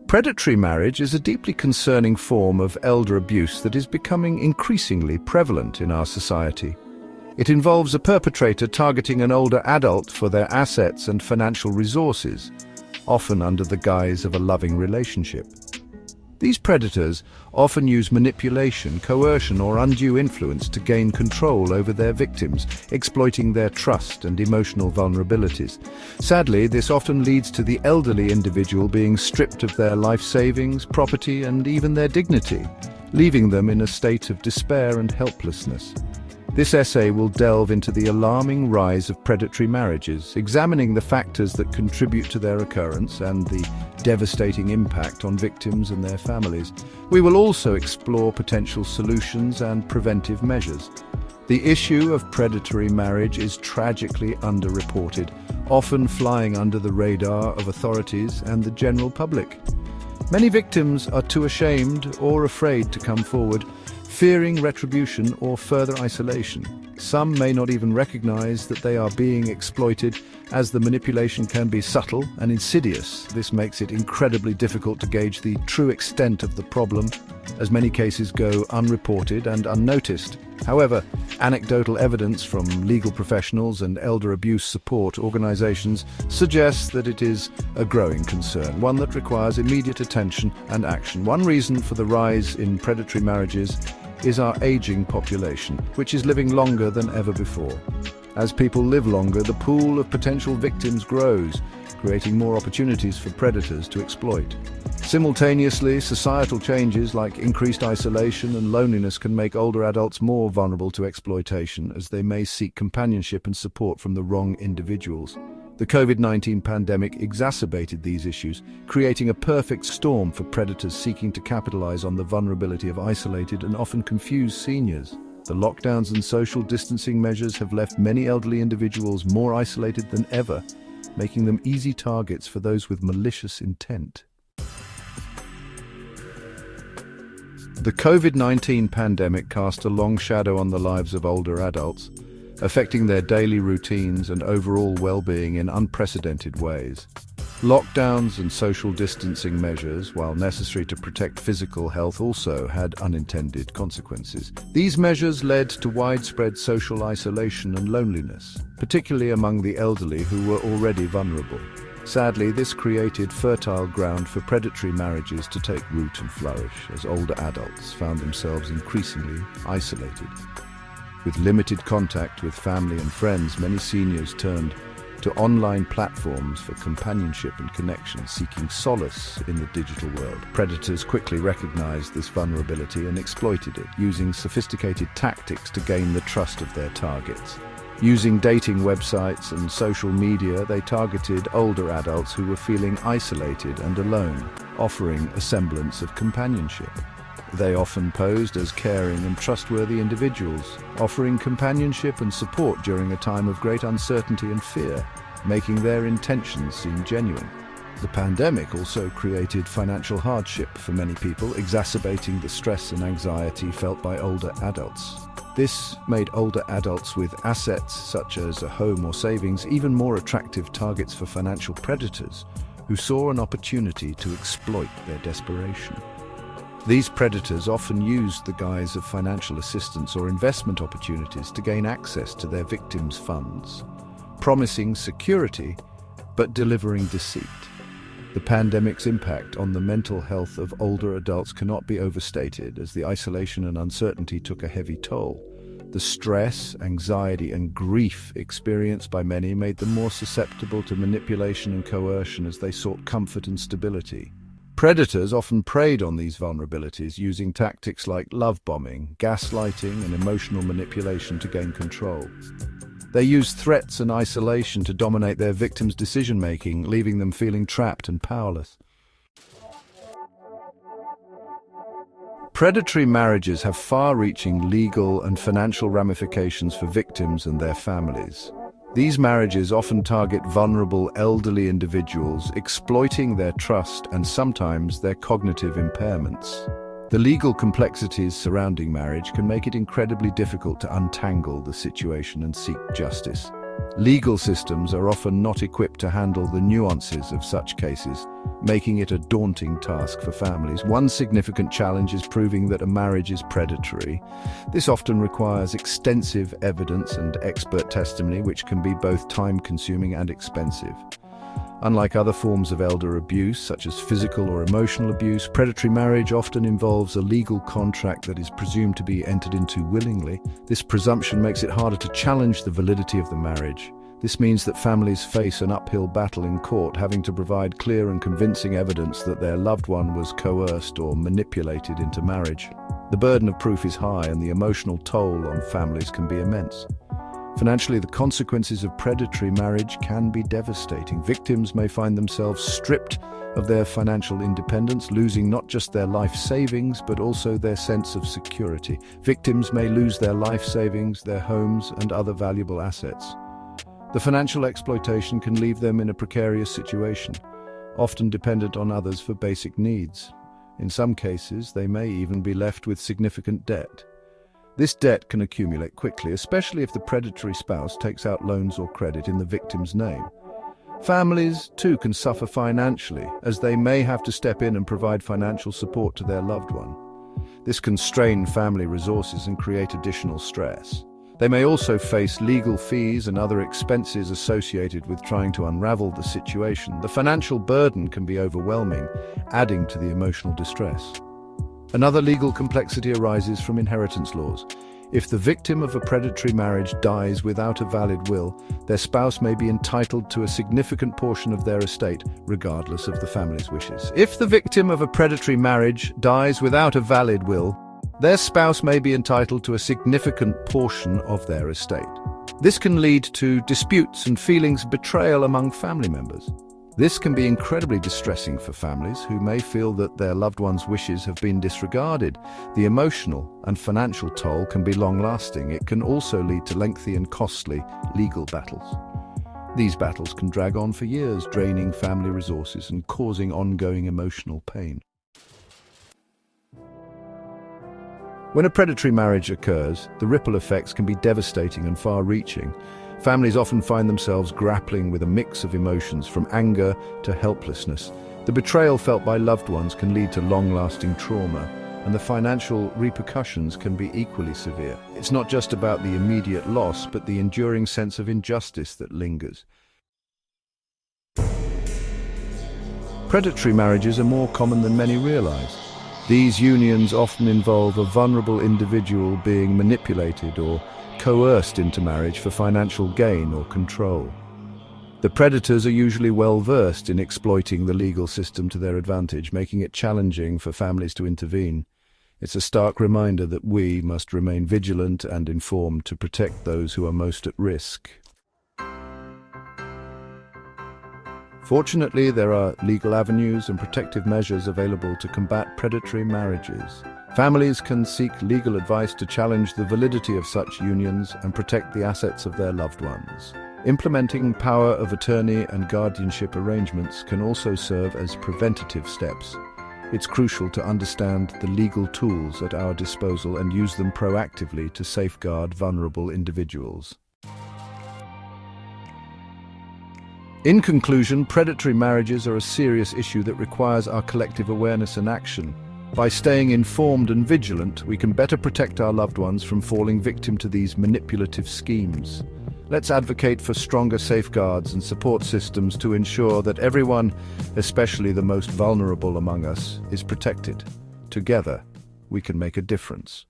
Predatory marriage is a deeply concerning form of elder abuse that is becoming increasingly prevalent in our society. It involves a perpetrator targeting an older adult for their assets and financial resources, often under the guise of a loving relationship. These predators often use manipulation, coercion, or undue influence to gain control over their victims, exploiting their trust and emotional vulnerabilities. Sadly, this often leads to the elderly individual being stripped of their life savings, property, and even their dignity, leaving them in a state of despair and helplessness. This essay will delve into the alarming rise of predatory marriages, examining the factors that contribute to their occurrence and the devastating impact on victims and their families. We will also explore potential solutions and preventive measures. The issue of predatory marriage is tragically underreported, often flying under the radar of authorities and the general public. Many victims are too ashamed or afraid to come forward, fearing retribution or further isolation. Some may not even recognize that they are being exploited, as the manipulation can be subtle and insidious. This makes it incredibly difficult to gauge the true extent of the problem, as many cases go unreported and unnoticed. However, anecdotal evidence from legal professionals and elder abuse support organizations suggests that it is a growing concern, one that requires immediate attention and action. One reason for the rise in predatory marriages is our aging population, which is living longer than ever before. As people live longer, the pool of potential victims grows, creating more opportunities for predators to exploit. Simultaneously, societal changes like increased isolation and loneliness can make older adults more vulnerable to exploitation, as they may seek companionship and support from the wrong individuals. The COVID-19 pandemic exacerbated these issues, creating a perfect storm for predators seeking to capitalize on the vulnerability of isolated and often confused seniors. The lockdowns and social distancing measures have left many elderly individuals more isolated than ever, making them easy targets for those with malicious intent. The COVID-19 pandemic cast a long shadow on the lives of older adults, affecting their daily routines and overall well-being in unprecedented ways. Lockdowns and social distancing measures, while necessary to protect physical health, also had unintended consequences. These measures led to widespread social isolation and loneliness, particularly among the elderly who were already vulnerable. Sadly, this created fertile ground for predatory marriages to take root and flourish, as older adults found themselves increasingly isolated. With limited contact with family and friends, many seniors turned to online platforms for companionship and connection, seeking solace in the digital world. Predators quickly recognized this vulnerability and exploited it, using sophisticated tactics to gain the trust of their targets. Using dating websites and social media, they targeted older adults who were feeling isolated and alone, offering a semblance of companionship. They often posed as caring and trustworthy individuals, offering companionship and support during a time of great uncertainty and fear, making their intentions seem genuine. The pandemic also created financial hardship for many people, exacerbating the stress and anxiety felt by older adults. This made older adults with assets such as a home or savings even more attractive targets for financial predators, who saw an opportunity to exploit their desperation. These predators often used the guise of financial assistance or investment opportunities to gain access to their victims' funds, promising security but delivering deceit. The pandemic's impact on the mental health of older adults cannot be overstated, as the isolation and uncertainty took a heavy toll. The stress, anxiety, and grief experienced by many made them more susceptible to manipulation and coercion as they sought comfort and stability. Predators often preyed on these vulnerabilities, using tactics like love bombing, gaslighting, and emotional manipulation to gain control. They used threats and isolation to dominate their victims' decision-making, leaving them feeling trapped and powerless. Predatory marriages have far-reaching legal and financial ramifications for victims and their families. These marriages often target vulnerable elderly individuals, exploiting their trust and sometimes their cognitive impairments. The legal complexities surrounding marriage can make it incredibly difficult to untangle the situation and seek justice. Legal systems are often not equipped to handle the nuances of such cases, making it a daunting task for families. One significant challenge is proving that a marriage is predatory. This often requires extensive evidence and expert testimony, which can be both time-consuming and expensive. Unlike other forms of elder abuse, such as physical or emotional abuse, predatory marriage often involves a legal contract that is presumed to be entered into willingly. This presumption makes it harder to challenge the validity of the marriage. This means that families face an uphill battle in court, having to provide clear and convincing evidence that their loved one was coerced or manipulated into marriage. The burden of proof is high, and the emotional toll on families can be immense. Financially, the consequences of predatory marriage can be devastating. Victims may find themselves stripped of their financial independence, losing not just their life savings, but also their sense of security. Victims may lose their life savings, their homes, and other valuable assets. The financial exploitation can leave them in a precarious situation, often dependent on others for basic needs. In some cases, they may even be left with significant debt. This debt can accumulate quickly, especially if the predatory spouse takes out loans or credit in the victim's name. Families, too, can suffer financially, as they may have to step in and provide financial support to their loved one. This can strain family resources and create additional stress. They may also face legal fees and other expenses associated with trying to unravel the situation. The financial burden can be overwhelming, adding to the emotional distress. Another legal complexity arises from inheritance laws. If the victim of a predatory marriage dies without a valid will, their spouse may be entitled to a significant portion of their estate, regardless of the family's wishes. If the victim of a predatory marriage dies without a valid will, their spouse may be entitled to a significant portion of their estate. This can lead to disputes and feelings of betrayal among family members. This can be incredibly distressing for families who may feel that their loved one's wishes have been disregarded. The emotional and financial toll can be long-lasting. It can also lead to lengthy and costly legal battles. These battles can drag on for years, draining family resources and causing ongoing emotional pain. When a predatory marriage occurs, the ripple effects can be devastating and far-reaching. Families often find themselves grappling with a mix of emotions, from anger to helplessness. The betrayal felt by loved ones can lead to long-lasting trauma, and the financial repercussions can be equally severe. It's not just about the immediate loss, but the enduring sense of injustice that lingers. Predatory marriages are more common than many realize. These unions often involve a vulnerable individual being manipulated or coerced into marriage for financial gain or control. The predators are usually well versed in exploiting the legal system to their advantage, making it challenging for families to intervene. It's a stark reminder that we must remain vigilant and informed to protect those who are most at risk. Fortunately, there are legal avenues and protective measures available to combat predatory marriages. Families can seek legal advice to challenge the validity of such unions and protect the assets of their loved ones. Implementing power of attorney and guardianship arrangements can also serve as preventative steps. It's crucial to understand the legal tools at our disposal and use them proactively to safeguard vulnerable individuals. In conclusion, predatory marriages are a serious issue that requires our collective awareness and action. By staying informed and vigilant, we can better protect our loved ones from falling victim to these manipulative schemes. Let's advocate for stronger safeguards and support systems to ensure that everyone, especially the most vulnerable among us, is protected. Together, we can make a difference.